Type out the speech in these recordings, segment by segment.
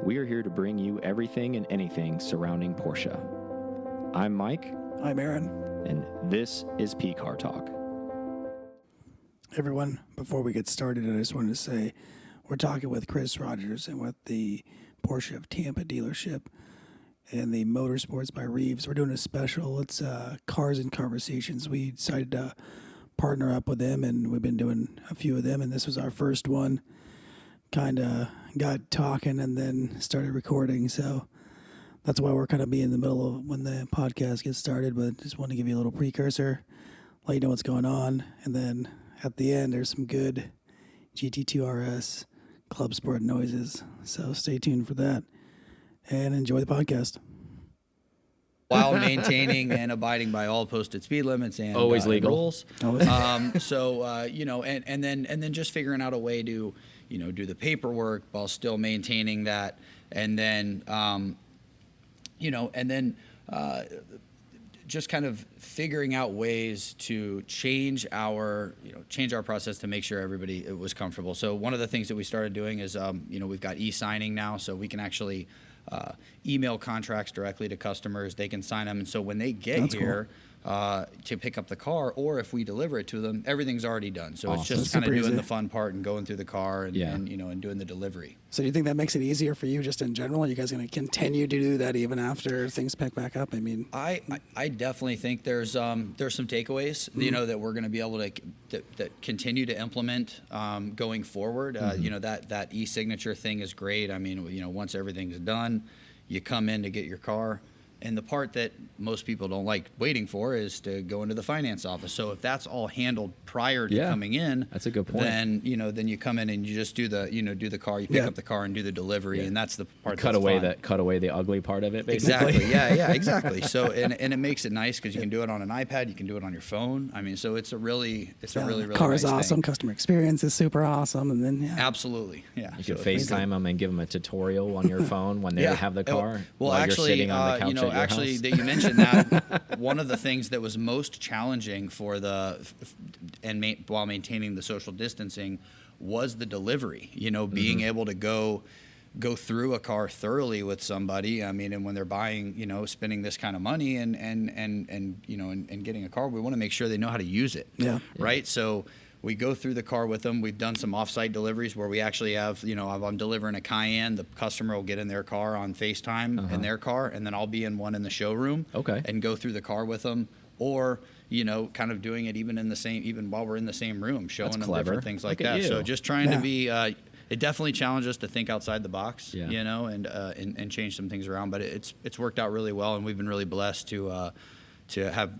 We are here to bring you everything and anything surrounding Porsche. I'm Mike. I'm Aaron. And this is P-Car Talk. Everyone, before we get started, I just wanted to say we're talking with Chris Rogers and with the Porsche of Tampa dealership and the Motorsports by Reeves. We're doing a special. It's Cars and Conversations. We decided to partner up with them, and we've been doing a few of them, and this was our first one. Kind of got talking and then started recording, so that's why we're kind of be in the middle of when the podcast gets started, but just want to give you a little precursor, let you know what's going on, and then at the end there's some good GT2 RS Club Sport noises, so stay tuned for that and enjoy the podcast. While maintaining and abiding by all posted speed limits and always legal rules. Always. And then just figuring out a way to, do the paperwork while still maintaining that, and then, just kind of figuring out ways to change our process to make sure everybody was comfortable. So one of the things that we started doing is, we've got e-signing now, so we can actually email contracts directly to customers. They can sign them, and so when they get That's here to pick up the car, or if we deliver it to them, everything's already done. So it's That's just kind of super doing easy. the fun part and going through the car and doing the delivery. So do you think that makes it easier for you just in general? Are you guys going to continue to do that even after things pick back up? I mean, I definitely think there's some takeaways, that we're going to be able to that continue to implement going forward. That e-signature thing is great. I mean, once everything's done, you come in to get your car. And the part that most people don't like waiting for is to go into the finance office. So if that's all handled prior to coming in, that's a good point. Then you come in and you just do the car, you pick up the car and do the delivery, and that's the part. Cut away the ugly part of it, basically. Exactly. Yeah, exactly. So and it makes it nice because you can do it on an iPad, you can do it on your phone. I mean, so it's a really car is nice awesome. thing. Customer experience is super awesome, and then Absolutely, yeah. You can FaceTime them and give them a tutorial on your phone when they have the car. Well, while actually, you're sitting on the couch at your actually, house. that you mentioned that one of the things that was most challenging for while maintaining the social distancing was the delivery. Being able to go through a car thoroughly with somebody. I mean, and when they're buying, spending this kind of money and getting a car, we want to make sure they know how to use it. Yeah. Right. So we go through the car with them. We've done some off-site deliveries where we actually have, if I'm delivering a Cayenne, the customer will get in their car on FaceTime in their car, and then I'll be in one in the showroom and go through the car with them. Or, kind of doing it even while we're in the same room, showing them different things like that. So just trying to be, it definitely challenged us to think outside the box, and change some things around. But it's worked out really well, and we've been really blessed to have,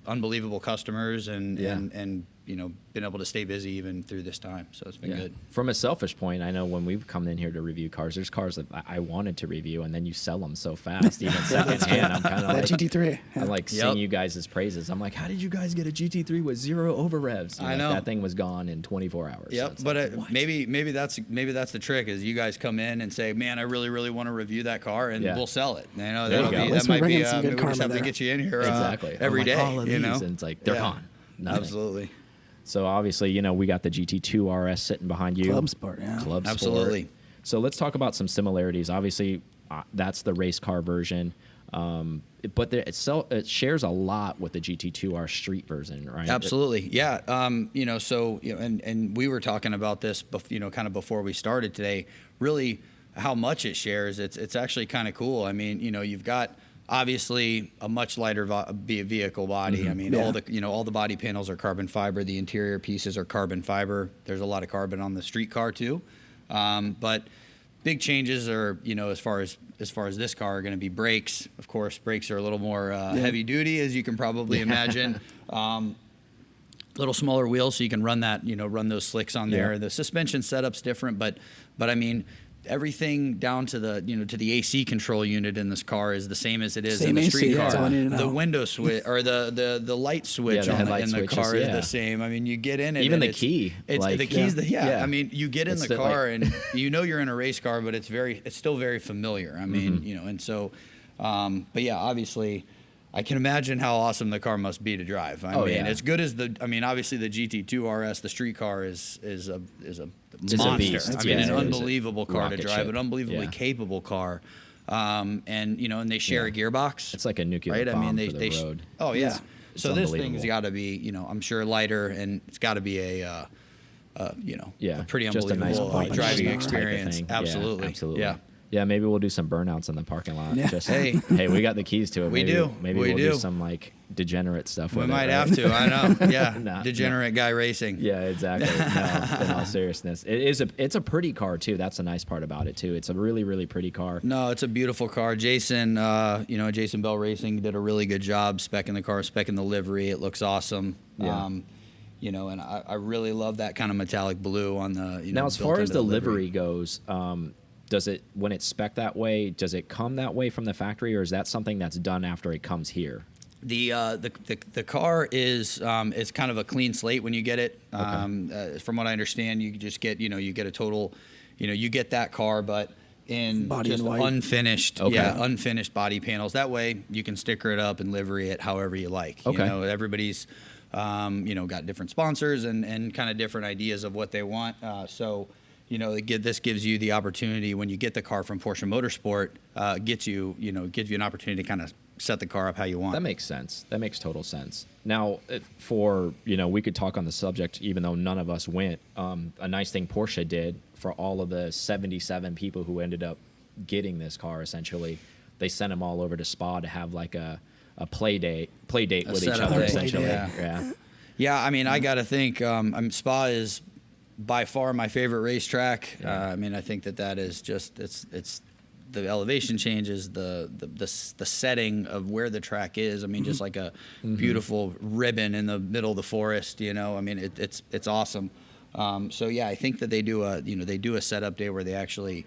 unbelievable customers and been able to stay busy even through this time. So it's been good. From a selfish point, I know when we've come in here to review cars, there's cars that I wanted to review, and then you sell them so fast, even secondhand. I'm kind of like GT3. I like sing you guys' praises. I'm like, how did you guys get a GT3 with 0 over revs? I know that thing was gone in 24 hours. Yep, so but maybe that's the trick is you guys come in and say, man, I really really want to review that car, and we'll sell it. That might be some good maybe we just have karma to get you in here I'm every like, day. all of these, and it's like they're gone. Nothing. Absolutely. So obviously, we got the GT2 RS sitting behind you. Club Sport, yeah. Club Sport. Absolutely. So let's talk about some similarities. Obviously, that's the race car version, but it shares a lot with the GT2R street version, right? Absolutely, yeah. And we were talking about this, kind of before we started today. Really, how much it shares. It's actually kind of cool. I mean, you've got obviously a much lighter vehicle body. I mean, all the body panels are carbon fiber. The interior pieces are carbon fiber. There's a lot of carbon on the street car too. But big changes are, as far as this car are going to be brakes. Of course, brakes are a little more heavy duty, as you can probably imagine. Little smaller wheels, so you can run those slicks on there. The suspension setup's different, but I mean, everything down to the AC control unit in this car is the same as it is in the street car. The window switch or the light switch in the car is the same. I mean, you get in it. Even the key. The key's I mean, you get in the car and you're in a race car, but it's still very familiar. I mean, and so, but yeah, obviously, I can imagine how awesome the car must be to drive. I mean, yeah. as good as obviously the GT2 RS, the street car is a a monster. beast. I mean, Yeah, an it is. unbelievable car to Rocket drive, ship. an unbelievably Yeah. capable car. And they share a gearbox. It's like a nuclear right? bomb I mean, for the road. Oh yeah. Yeah. It's So this thing's unbelievable. got to be, I'm sure lighter, and it's got to be a pretty just a nice unbelievable bump and driving shoot type of experience. thing. Absolutely. Yeah, absolutely. Yeah. Yeah, maybe we'll do some burnouts in the parking lot. Yeah. Just, Hey. hey, we got the keys to it. We Maybe, do. Maybe We we'll do do. some like degenerate stuff. We with might it, right? have to. I know. Yeah. Nah, Degenerate guy racing. Yeah, exactly. No, in all seriousness, it's a pretty car too. That's the nice part about it too. It's a really, really pretty car. No, it's a beautiful car. Jason, Jason Bell Racing did a really good job specking the car, specking the livery. It looks awesome. Yeah. And I really love that kind of metallic blue on the. Now, as built far as into the livery goes, does it, when it's spec'd that way, does it come that way from the factory, or is that something that's done after it comes here? The car is it's kind of a clean slate when you get it. From what I understand, you just get you get a total, you get that car, but in Body just in white. unfinished, Okay. unfinished body panels. That way you can sticker it up and livery it however you like. Okay. Everybody's got different sponsors and kind of different ideas of what they want. This gives you the opportunity when you get the car from Porsche Motorsport, gives you an opportunity to kind of set the car up how you want. That makes sense. That makes total sense. Now, we could talk on the subject, even though none of us went. A nice thing Porsche did for all of the 77 people who ended up getting this car, essentially, they sent them all over to Spa to have like a play date with each setup other, day. essentially. Yeah. Yeah, I mean, I got to think Spa is by far my favorite racetrack. Yeah. I think that is just it's the elevation changes, the setting of where the track is. Just like a beautiful ribbon in the middle of the forest. It's awesome. I think that they do a setup day where they actually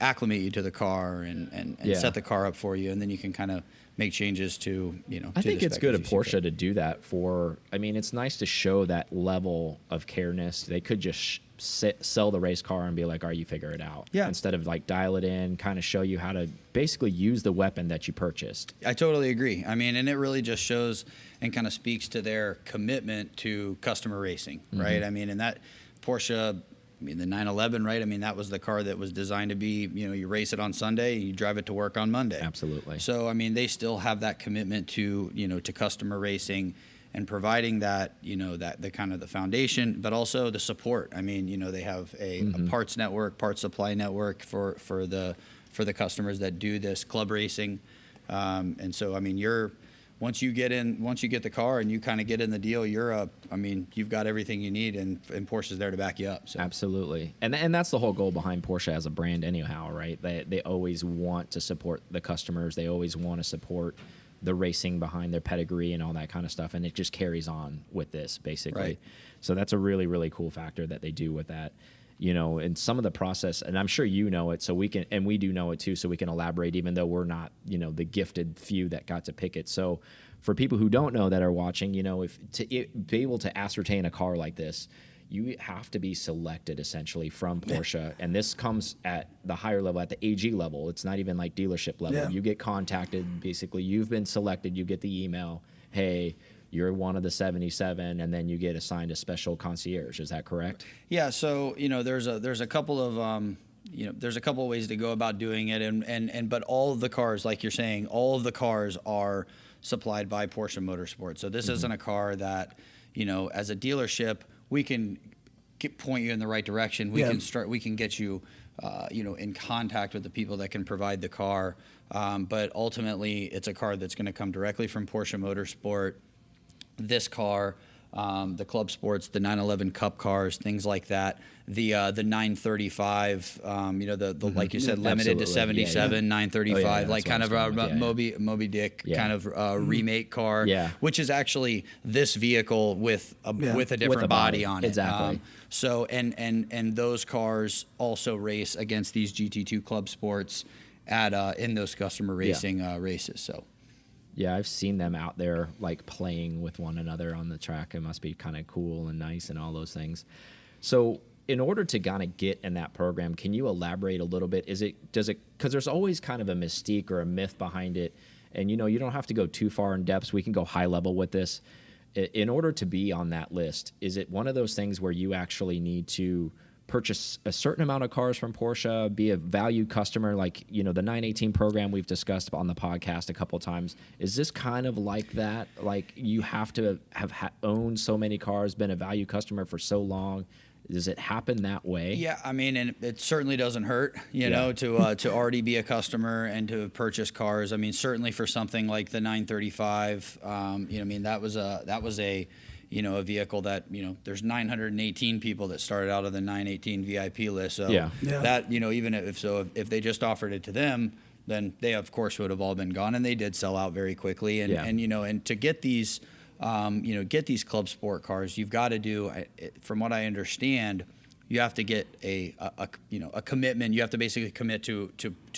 acclimate you to the car and Yeah. set the car up for you, and then you can kind of make changes to I to think the it's spec good as of you see Porsche fit. to do that it's nice to show that level of careness. They could just sell the race car and be like, all right, you figure it out. Yeah. Instead of like dial it in, kind of show you how to basically use the weapon that you purchased. I totally agree. And it really just shows and kind of speaks to their commitment to customer racing, right? And that Porsche, the 911, right? That was the car that was designed to be, you race it on Sunday, you drive it to work on Monday. Absolutely. So, they still have that commitment to, to customer racing and providing that, that the kind of the foundation, but also the support. They have a parts network, parts supply network for the customers that do this club racing. Once you get the car and you kind of get in the deal, you've got everything you need, and Porsche's there to back you up. So. Absolutely. And that's the whole goal behind Porsche as a brand anyhow, right? They always want to support the customers. They always want to support the racing behind their pedigree and all that kind of stuff. And it just carries on with this, basically. Right. So that's a really, really cool factor that they do with that. And some of the process, and I'm sure you know it, so we can, and we do know it too, so we can elaborate, even though we're not, the gifted few that got to pick it. So for people who don't know that are watching, if to be able to ascertain a car like this, you have to be selected essentially from Porsche, and this comes at the higher level, at the AG level. It's not even like dealership level. Yeah. You get contacted, basically, you've been selected, you get the email, hey, you're one of the 77, and then you get assigned a special concierge. Is that correct? Yeah. So there's a couple of there's a couple of ways to go about doing it, but all of the cars, like you're saying, all of the cars are supplied by Porsche Motorsports. So this isn't a car that as a dealership we can point you in the right direction. We can get you in contact with the people that can provide the car. But ultimately, it's a car that's going to come directly from Porsche Motorsport. This car, the Club Sports, the 911 Cup cars, things like that. The 935, like you said, limited to Absolutely. 77, 935, that's like what kind I of was a going with, Moby Dick Yeah. kind of remake car, Yeah. which is actually this vehicle with a different With a body body. on it. Exactly. So and those cars also race against these GT2 Club Sports at in those customer racing races. So. Yeah, I've seen them out there like playing with one another on the track. It must be kind of cool and nice and all those things. So in order to kind of get in that program, can you elaborate a little bit? Because there's always kind of a mystique or a myth behind it. And, you know, you don't have to go too far in depth. We can go high level with this. In order to be on that list, is it one of those things where you actually need to purchase a certain amount of cars from Porsche, be a valued customer, like, you know, the 918 program we've discussed on the podcast a couple of times? Is this kind of like that? Like, you have to have owned so many cars, been a valued customer for so long? Does it happen that way? Yeah, I mean, and it certainly doesn't hurt, you know, to already be a customer and to purchase cars. I mean, certainly for something like the 935, you know, I mean, that was a you know, a vehicle that, you know, there's 918 people that started out of the 918 VIP list. So that, you know, even if they just offered it to them, then they of course would have all been gone, and they did sell out very quickly. And you know, and to get these, you know, get these club sport cars, you've got to do, from what I understand, you have to get a you know, a commitment. You have to basically commit to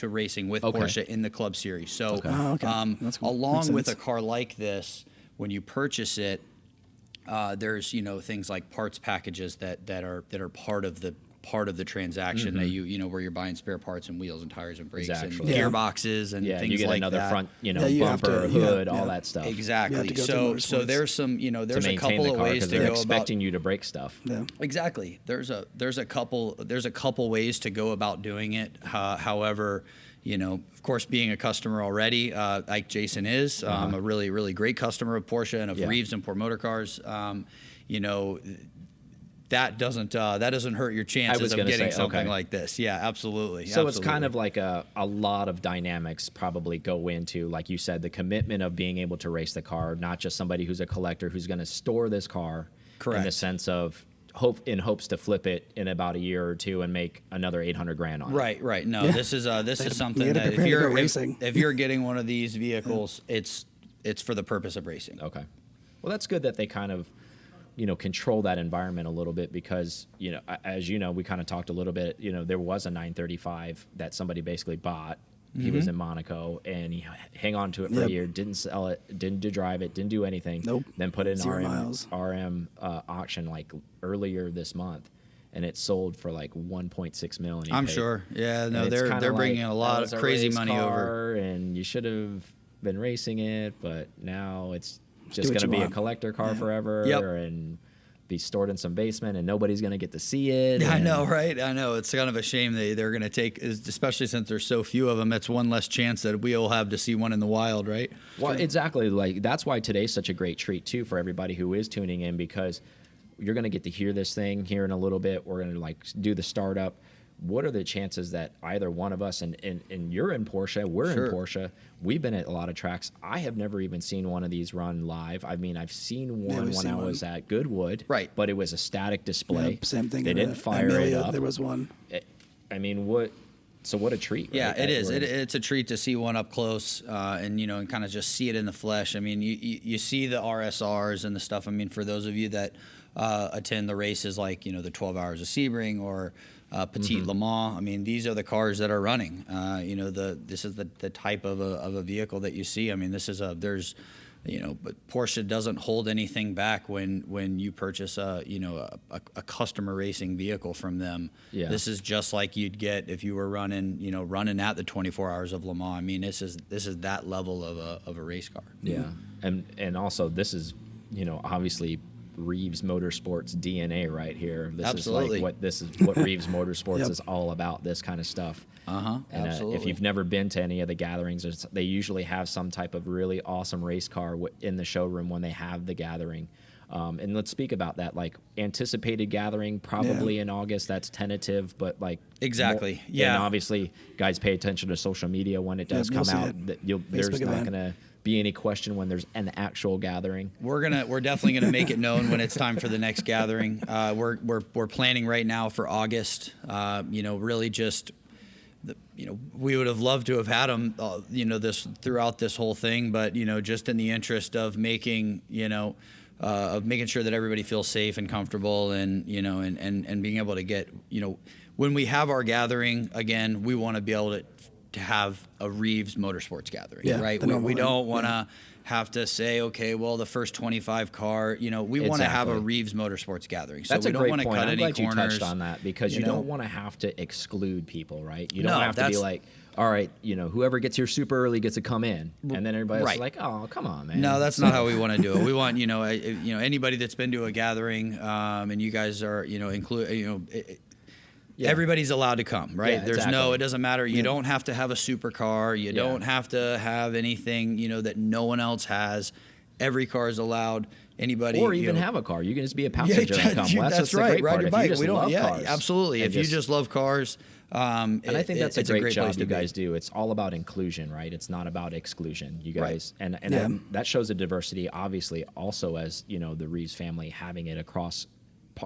racing with Porsche in the club series. So That's cool. along with a car like this, when you purchase it, there's, you know, things like parts packages that are part of the transaction that you know, where you're buying spare parts and wheels and tires and brakes and gearboxes and things you get like another that. front, you know, bumper, hood, all that stuff. Exactly. So there's some, you know, there's a couple of ways to go about expecting you to break stuff. Exactly. There's a couple ways to go about doing it. However, you know, of course, being a customer already, like Jason is, a really, really great customer of Porsche and of Reeves and Port Motor Cars, you know, that doesn't hurt your chances of getting something like this. Yeah, absolutely. So it's kind of like a lot of dynamics probably go into, like you said, the commitment of being able to race the car, not just somebody who's a collector who's going to store this car. Correct. In the sense of hopes to flip it in about a year or two and make another $800,000 on it. Right. No, this is something that if you're getting one of these vehicles, it's for the purpose of racing. Okay. Well, that's good that they kind of, you know, control that environment a little bit, because, you know, as you know, we kind of talked a little bit, you know, there was a 935 that somebody basically bought. He was in Monaco, and he hung on to it for a year, didn't sell it, didn't drive it, didn't do anything. Nope. Then put it in miles. RM auction like earlier this month, and it sold for like 1.6 million. I'm sure. Yeah, no, they're bringing a lot of crazy money over. And you should have been racing it, but now it's just going to be a collector car forever, and be stored in some basement, and nobody's going to get to see it. I know, right? I know. It's kind of a shame they're going to take, especially since there's so few of them. That's one less chance that we'll have to see one in the wild, right? Well, exactly. Like, that's why today's such a great treat too for everybody who is tuning in, because you're going to get to hear this thing here in a little bit. We're going to like do the startup. What are the chances that either one of us, and you're in Porsche, we're in Porsche, we've been at a lot of tracks. I have never even seen one of these run live. I mean, I've seen one when I was at Goodwood, right? But it was a static display. Yep, same thing. They didn't fire it up. There was one. I mean, what a treat. Yeah, right? it is. It's a treat to see one up close, and, you know, and kind of just see it in the flesh. I mean, you see the RSRs and the stuff. I mean, for those of you that attend the races, like, you know, the 12 Hours of Sebring or Petit Le Mans. I mean, these are the cars that are running. You know, this is the type of a vehicle that you see. I mean, there's, you know, but Porsche doesn't hold anything back when you purchase a customer racing vehicle from them. Yeah. This is just like you'd get if you were running at the 24 Hours of Le Mans. I mean, this is that level of a race car. Yeah, and also this is, you know, obviously Reeves Motorsports DNA right here. This Absolutely. is what Reeves Motorsports is all about, this kind of stuff. And absolutely. If you've never been to any of the gatherings, they usually have some type of really awesome race car in the showroom when they have the gathering. And let's speak about that, like anticipated gathering probably in August. That's tentative, but like exactly. And obviously, guys, pay attention to social media when it does come out. There's not going to be any question when there's an actual gathering. We're definitely gonna make it known when it's time for the next gathering. We're planning right now for August. You know, really just. You know, we would have loved to have had them, you know, this throughout this whole thing, but, you know, just in the interest of making, you know, of making sure that everybody feels safe and comfortable, and, you know, and being able to get, you know, when we have our gathering again, we want to be able to to have a Reeves Motorsports gathering, Yeah, right? the We normal don't one, want to have to say, okay, well, the first 25 car, we want to have a Exactly. Reeves Motorsports gathering. So That's we a don't great want to point. cut I'm any glad corners. you touched on that because you don't want to have to exclude people, right? You don't No, have to be that's- like, all right, whoever gets here super early gets to come in, and then everybody else is Right. like, oh, come on, man. No, that's not how we want to do it. We want, anybody that's been to a gathering, and you guys are, everybody's allowed to come, right? Yeah, exactly. It doesn't matter. You don't have to have a supercar. You don't have to have anything, that no one else has. Every car is allowed. Anybody, or even have a car. You can just be a passenger and come. Well, that's just the right. great Ride part. your If bike. you just love cars, absolutely. and If you just love cars, and I think that's a great job place you to be. guys do. It's all about inclusion, right? It's not about exclusion. You Right. guys, and Yeah. that shows a diversity, obviously, also as the Reeves family having it across,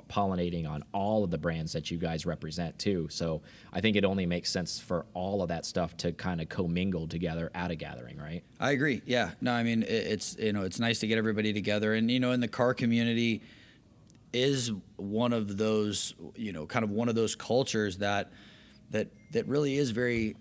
pollinating on all of the brands that you guys represent too. So I think it only makes sense for all of that stuff to kind of commingle together at a gathering, right? I agree. Yeah. No, I mean, it's nice to get everybody together, and in the car community is one of those, kind of one of those cultures that really is very,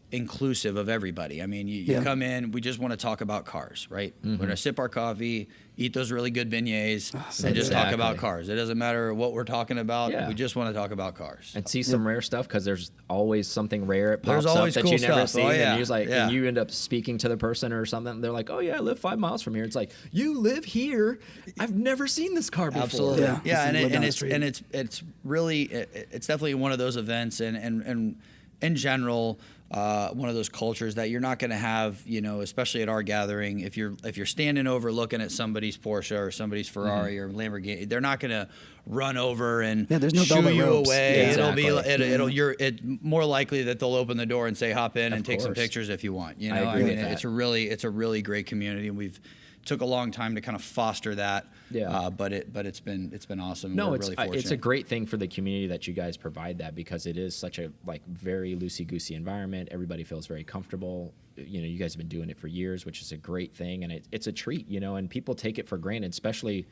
inclusive of everybody. I mean, you come in, we just want to talk about cars, right? We're going to sip our coffee, eat those really good beignets, and just talk about cars. It doesn't matter what we're talking about. Yeah. We just want to talk about cars. And see some rare stuff because there's always something rare. It There's pops always up that cool you never stuff. see, Oh, yeah. and you're like, Yeah. and you end up speaking to the person or something. They're like, "Oh yeah, I live 5 miles from here." It's like, you live here. I've never seen this car before. Absolutely. Yeah. Yeah. Just live down the It's street. and it's really it's definitely one of those events and in general one of those cultures that you're not going to have, especially at our gathering. If you're standing over looking at somebody's Porsche or somebody's Ferrari or Lamborghini, they're not going to run over and there's no shoo velvet you ropes. away. Yeah, It'll exactly. be it's more likely that they'll open the door and say hop in and take some course. pictures if you want. I agree with that. It's a really great community, and we've took a long time to kind of foster that. Yeah. But it's been awesome. No, We're it's really fortunate. it's a great thing for the community that you guys provide that because it is such a very loosey-goosey environment. Everybody feels very comfortable. You guys have been doing it for years, which is a great thing, and it's a treat. And people take it for granted, especially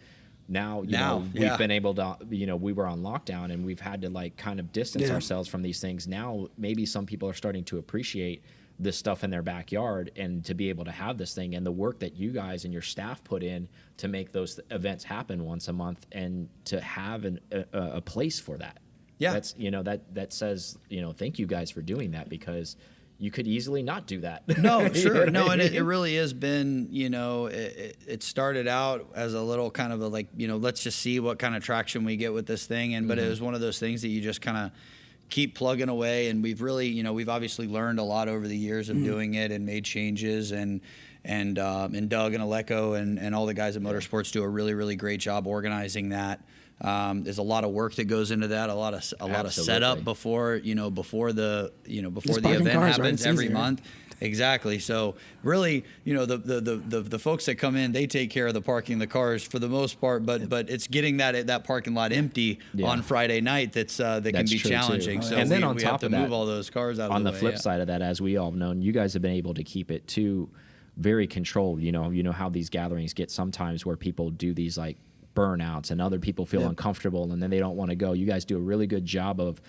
now. We've been able to. We were on lockdown and we've had to kind of distance ourselves from these things. Now maybe some people are starting to appreciate this stuff in their backyard and to be able to have this thing and the work that you guys and your staff put in to make those events happen once a month and to have a place for that. Yeah. That's, that says, thank you guys for doing that because you could easily not do that. No, sure. No, and it really has been, it started out as a little kind of let's just see what kind of traction we get with this thing. But it was one of those things that you just kind of keep plugging away. And we've really, we've obviously learned a lot over the years of doing it and made changes and Doug and Aleko and all the guys at Motorsports do a really, really great job organizing that. There's a lot of work that goes into that, a lot of setup before the event cars, happens right? It's every easier. month. Exactly. So really, the folks that come in, they take care of the parking the cars for the most part, but it's getting that parking lot empty on Friday night that can That's be true, challenging. too. So And then we on have top to of that, move all those cars out on of the the way. flip side of that, as we all have known, you guys have been able to keep it too very controlled. You know how these gatherings get sometimes where people do these burnouts and other people feel uncomfortable and then they don't want to go. You guys do a really good job of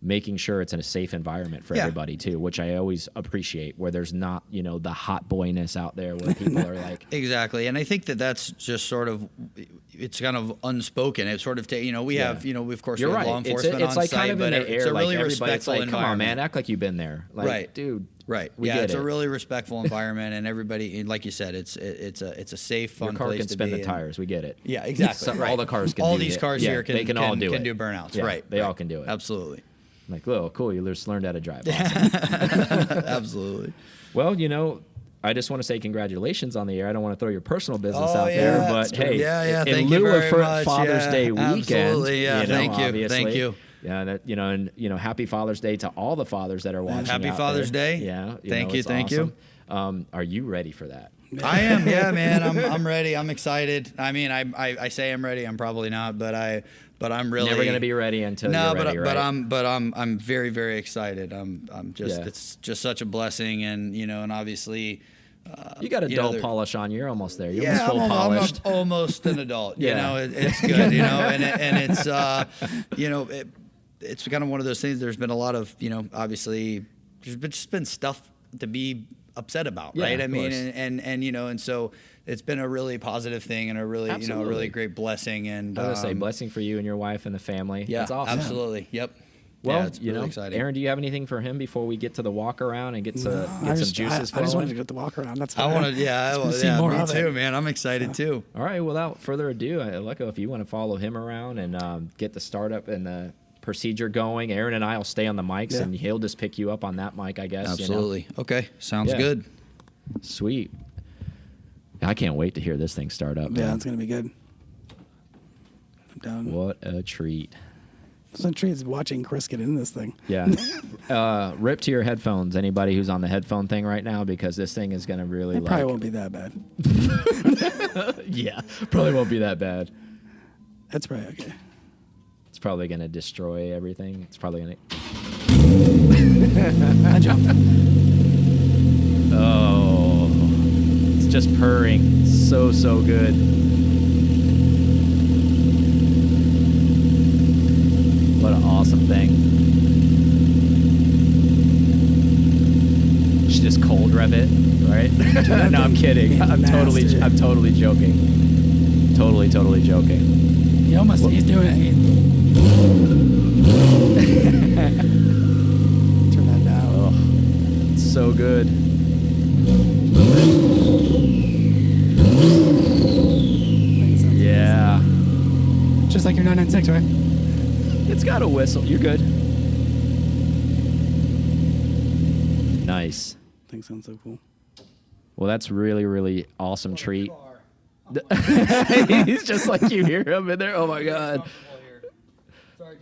making sure it's in a safe environment for everybody too, which I always appreciate, where there's not, the hot boyness out there where people are like, exactly. And I think that's just sort of, it's kind of unspoken. It's sort of, we have, of course, you're we have right. law enforcement It's on like site, kind of in but the air. it's a really everybody's respectful like, come on, environment. man, act like you've been there. Like, Right. dude. Right. We Yeah, get it's it. a really respectful environment, and everybody, like you said, it's a safe, fun Your car place can to spin be. the tires. We get it. Yeah, exactly. So right. all the cars can all do these it. cars Yeah, here they can all do can it. do burnouts. Yeah, right. they all can do it. Absolutely. Like, oh, cool. You just learned how to drive. Awesome. Absolutely. Well, I just want to say congratulations on the air. I don't want to throw your personal business Oh, out yeah, there, that's but true. hey, Yeah, in thank you lieu very of much. Father's Yeah, Day weekend, absolutely. Yeah, thank you. obviously, Thank you. Yeah, that, and happy Father's Day to all the fathers that are watching. Happy out Father's there. Day. Yeah, Thank you, it's thank you. awesome. Are you ready for that? I am. Yeah, man. I'm ready. I'm excited. I mean, I say I'm ready. I'm probably not, but I'm really Never going to be ready until you're ready, right? I'm very, very excited. I'm just it's just such a blessing, and obviously. You got a dull there- polish on. You're almost there. You're Yeah, almost full polished. I'm almost an adult. Yeah. It's good. And it's it's kind of one of those things. There's been a lot of obviously there's just been stuff to be upset about, Yeah, right? I of mean, course. and and so it's been a really positive thing and a really a Absolutely. really great blessing. And I was gonna say blessing for you and your wife and the family. yeah, That's awesome. absolutely, yep. Well, yeah, it's really exciting. Aaron, do you have anything for him before we get to the walk around and get some juices I just flowing? wanted to get the walk around. That's I want to, see more me of too, it. man. I'm excited too. All right, without further ado, Lucko, if you want to follow him around and get the startup and the procedure going, Aaron and I will stay on the mics, and he'll just pick you up on that mic, I guess. Absolutely. Okay, sounds Yeah. good. Sweet. I can't wait to hear this thing start up. Yeah, man. it's gonna be good. I'm down. What a treat. Some treats watching Chris get in this thing. Yeah. Rip to your headphones, anybody who's on the headphone thing right now, because this thing is going to really It probably won't be that bad. Yeah, probably won't be that bad. That's probably okay. It's probably going to destroy everything. It's probably going to... I jumped. Oh. It's just purring. So good. What an awesome thing. Should just cold rev it, right? No, I'm kidding. I'm totally joking. Totally joking. He almost, he's doing it. Turn that down. Oh, it's so good. Yeah. Just like your 996, right? It's got a whistle. You're good. Nice. Thing sounds so cool. Well, that's really awesome treat. He's just like you hear him in there. Oh my God. Sorry,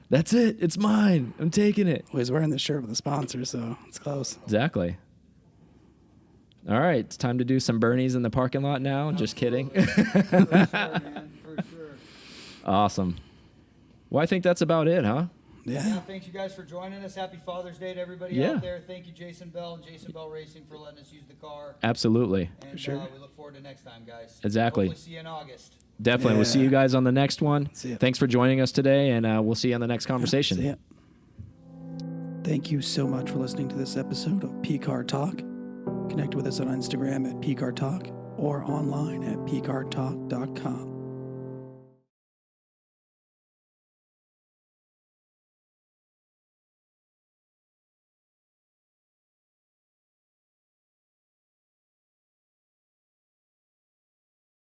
That's it. It's mine. I'm taking it. Well, he's wearing the shirt with the sponsor, so it's close. Exactly. All right. It's time to do some Bernies in the parking lot now. Just kidding. For sure. Awesome. Well, I think that's about it, huh? Yeah. Thanks you guys for joining us. Happy Father's Day to everybody Yeah. out there. Thank you, Jason Bell and Jason Bell Racing, for letting us use the car. Absolutely. And sure. We look forward to next time, guys. Exactly. Hopefully see you in August. Definitely. We'll see you guys on the next one. See ya. Thanks for joining us today, and we'll see you on the next conversation. See ya. Thank you so much for listening to this episode of P-Car Talk. Connect with us on Instagram at P-Car Talk or online at pcartalk.com.